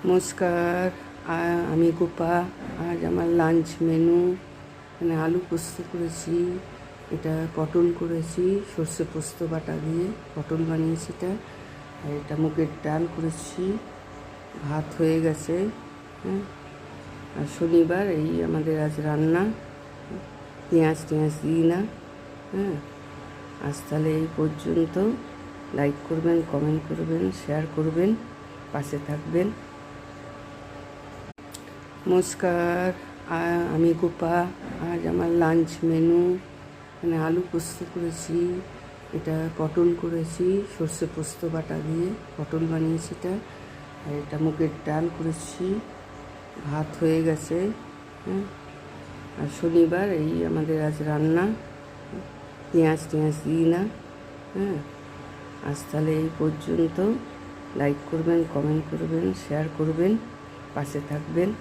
নমস্কার। আমি গোপা। আজ আমার লাঞ্চ মেনু এখানে আলু পোস্ত করেছি, এটা পটল করেছি সর্ষে পোস্ত বাটা দিয়ে পটল বানিয়েছি এটা। আর এটা মুগের ডাল করেছি, ভাত হয়ে গেছে। হ্যাঁ, আর শনিবার এই আমাদের আজ রান্না, পেঁয়াজ দিই না। হ্যাঁ, আজ তাহলে এই পর্যন্ত। লাইক করবেন, কমেন্ট করবেন, শেয়ার করবেন, পাশে থাকবেন। নমস্কার। আমি গোপা। আজ আমার লাঞ্চ মেনু এখানে আলু পোস্ত করেছি, এটা পটল করেছি সর্ষে পোস্ত বাটা দিয়ে পটল বানিয়েছি এটা। আর এটা মুগের ডাল করেছি, ভাত হয়ে গেছে। হ্যাঁ, আর শনিবার এই আমাদের আজ রান্না, পেঁয়াজ দিই না। হ্যাঁ, আজ তাহলে এই পর্যন্ত। লাইক করবেন, কমেন্ট করবেন, শেয়ার করবেন, পাশে থাকবেন।